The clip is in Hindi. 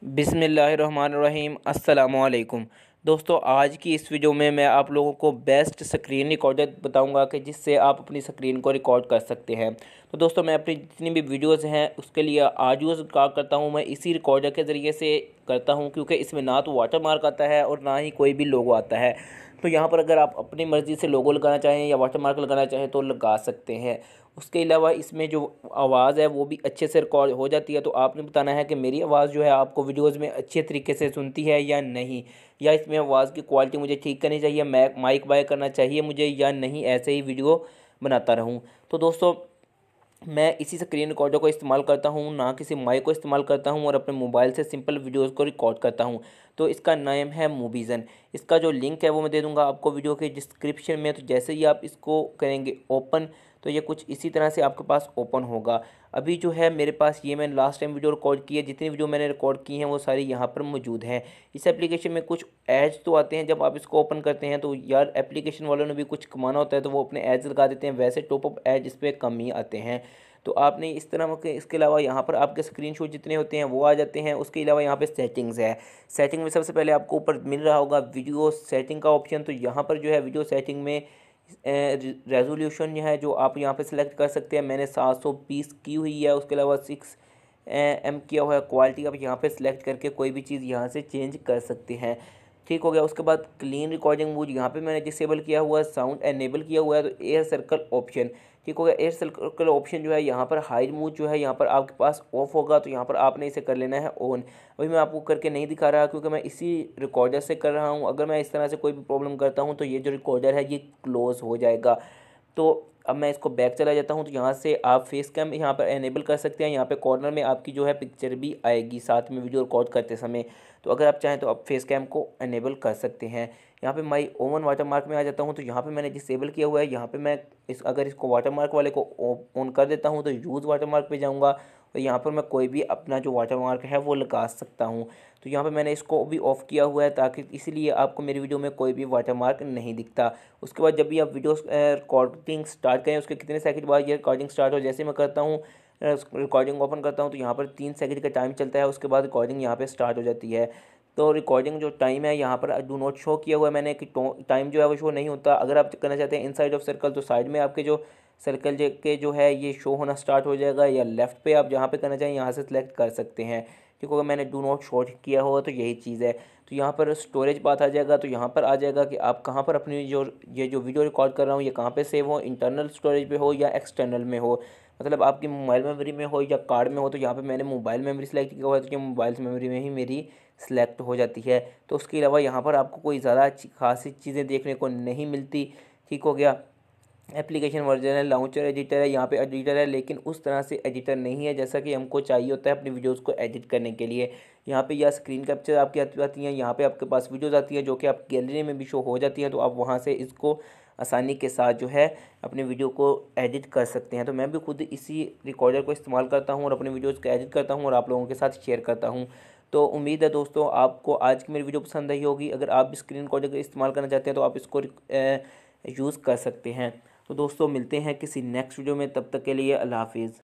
बिस्मिल्लाहिर्रहमानिर्रहीम अस्सलामुअलैकुम। दोस्तों, आज की इस वीडियो में मैं आप लोगों को बेस्ट स्क्रीन रिकॉर्डर बताऊंगा कि जिससे आप अपनी स्क्रीन को रिकॉर्ड कर सकते हैं। तो दोस्तों, मैं अपनी जितनी भी वीडियोस हैं उसके लिए आज यूज़ करता हूं, मैं इसी रिकॉर्डर के ज़रिए से करता हूं, क्योंकि इसमें ना तो वाटर मार्क आता है और ना ही कोई भी लोगो आता है। तो यहाँ पर अगर आप अपनी मर्ज़ी से लोगो लगाना चाहें या वाटर मार्क लगाना चाहें तो लगा सकते हैं। उसके अलावा इसमें जो आवाज़ है वो भी अच्छे से रिकॉर्ड हो जाती है। तो आपने बताना है कि मेरी आवाज़ जो है आपको वीडियोस में अच्छे तरीके से सुनती है या नहीं, या इसमें आवाज़ की क्वालिटी मुझे ठीक करनी चाहिए, माइक बाय करना चाहिए मुझे या नहीं, ऐसे ही वीडियो बनाता रहूँ। तो दोस्तों, मैं इसी स्क्रीन रिकॉर्डर को इस्तेमाल करता हूँ, ना किसी माइक को इस्तेमाल करता हूँ, और अपने मोबाइल से सिंपल वीडियोस को रिकॉर्ड करता हूँ। तो इसका नाम है मूवीज़न। इसका जो लिंक है वो मैं दे दूँगा आपको वीडियो के डिस्क्रिप्शन में। तो जैसे ही आप इसको करेंगे ओपन, तो ये कुछ इसी तरह से आपके पास ओपन होगा। अभी जो है मेरे पास ये मैंने लास्ट टाइम वीडियो रिकॉर्ड की है, जितनी वीडियो मैंने रिकॉर्ड की हैं वो सारी यहाँ पर मौजूद हैं। इस एप्लीकेशन में कुछ एड्स तो आते हैं जब आप इसको ओपन करते हैं, तो यार एप्लीकेशन वालों ने भी कुछ कमाना होता है तो वो अपने एड्स लगा देते हैं। वैसे टॉप अप एड इस पर कम ही आते हैं। तो आपने इस तरह के, इसके अलावा यहाँ पर आपके स्क्रीनशॉट जितने होते हैं वो आ जाते हैं। उसके अलावा यहाँ पे सेटिंग्स है। सेटिंग में सबसे पहले आपको ऊपर मिल रहा होगा वीडियो सेटिंग का ऑप्शन। तो यहाँ पर जो है वीडियो सेटिंग में रेजोल्यूशन है जो आप यहाँ पे सिलेक्ट कर सकते हैं। मैंने 720 की हुई है। उसके अलावा 6 किया हुआ है। क्वालिटी आप यहाँ पे सिलेक्ट करके कोई भी चीज़ यहाँ से चेंज कर सकते हैं। ठीक हो गया। उसके बाद क्लीन रिकॉर्डिंग मोड यहाँ पे मैंने डिसेबल किया हुआ है, साउंड एनेबल किया हुआ है। तो एयर सर्कल ऑप्शन, ठीक हो गया। एयर सर्कल ऑप्शन जो है यहाँ पर हाइड मोड जो है यहाँ पर आपके पास ऑफ होगा, तो यहाँ पर आपने इसे कर लेना है ऑन। अभी मैं आपको करके नहीं दिखा रहा क्योंकि मैं इसी रिकॉर्डर से कर रहा हूँ। अगर मैं इस तरह से कोई भी प्रॉब्लम करता हूँ तो ये जो रिकॉर्डर है ये क्लोज़ हो जाएगा। तो अब मैं इसको बैक चला जाता हूँ। तो यहाँ से आप फेस कैम यहाँ पर एनेबल कर सकते हैं। यहाँ पे कॉर्नर में आपकी जो है पिक्चर भी आएगी साथ में वीडियो रिकॉर्ड करते समय। तो अगर आप चाहें तो आप फेस कैम को एनेबल कर सकते हैं। यहाँ पे माई ओवन वाटर मार्क में आ जाता हूँ। तो यहाँ पे मैंने डिसेबल किया हुआ है। यहाँ पे मैं अगर इसको वाटर मार्क वाले को ऑन कर देता हूँ तो यूज़ वाटर मार्क पे जाऊँगा और यहाँ पर मैं कोई भी अपना जो वाटर मार्क है वो लगा सकता हूँ। तो यहाँ पे मैंने इसको भी ऑफ़ किया हुआ है ताकि इसलिए आपको मेरी वीडियो में कोई भी वाटर मार्क नहीं दिखता। उसके बाद जब भी आप वीडियो रिकॉर्डिंग स्टार्ट करें उसके कितने सेकंड बाद ये रिकॉर्डिंग स्टार्ट हो, जैसे मैं करता हूँ रिकॉर्डिंग ओपन करता हूँ तो यहाँ पर 3 सेकंड का टाइम चलता है। उसके बाद रिकॉर्डिंग यहाँ पे स्टार्ट हो जाती है। तो रिकॉर्डिंग जो टाइम है यहाँ पर डू नॉट शो किया हुआ है मैंने कि टाइम जो है वो शो नहीं होता। अगर आप करना चाहते हैं इनसाइड ऑफ सर्कल तो साइड में आपके जो सर्कल के जो है ये शो होना स्टार्ट हो जाएगा, या लेफ़्ट पे आप जहाँ पे करना चाहें यहाँ से सिलेक्ट कर सकते हैं। ठीक होगा। मैंने डू नॉट शो किया होगा तो यही चीज़ है। तो यहाँ पर स्टोरेज बात आ जाएगा। तो यहाँ पर आ जाएगा कि आप कहाँ पर अपनी ये जो वीडियो रिकॉर्ड कर रहा हूँ ये कहाँ पे सेव हो, इंटरनल स्टोरेज पे हो या एक्सटर्नल में हो, मतलब आपकी मोबाइल मेमोरी में हो या कार्ड में हो। तो यहाँ पे मैंने मोबाइल मेमोरी सेलेक्ट किया हुआ है तो ये मोबाइल मेमोरी में ही मेरी सिलेक्ट हो जाती है। तो उसके अलावा यहाँ पर आपको कोई ज़्यादा अच्छी खासी चीज़ें देखने को नहीं मिलती। ठीक हो गया। एप्लीकेशन वर्जन है, लॉन्चर एडिटर है, यहाँ पे एडिटर है, लेकिन उस तरह से एडिटर नहीं है जैसा कि हमको चाहिए होता है अपनी वीडियोस को एडिट करने के लिए। यहाँ पे या स्क्रीन कैप्चर आपकी आती हैं, यहाँ पे आपके पास वीडियोस आती है जो कि आप गैलरी में भी शो हो जाती है। तो आप वहाँ से इसको आसानी के साथ जो है अपनी वीडियो को एडिट कर सकते हैं। तो मैं भी खुद इसी रिकॉर्डर को इस्तेमाल करता हूँ और अपनी वीडियोज़ को एडिट करता हूँ और आप लोगों के साथ शेयर करता हूँ। तो उम्मीद है दोस्तों आपको आज की मेरी वीडियो पसंद आई होगी। अगर आप भी स्क्रीन रिकॉर्डर का इस्तेमाल करना चाहते हैं तो आप इसको यूज़ कर सकते हैं। तो दोस्तों, मिलते हैं किसी नेक्स्ट वीडियो में, तब तक के लिए अल्लाह हाफिज़।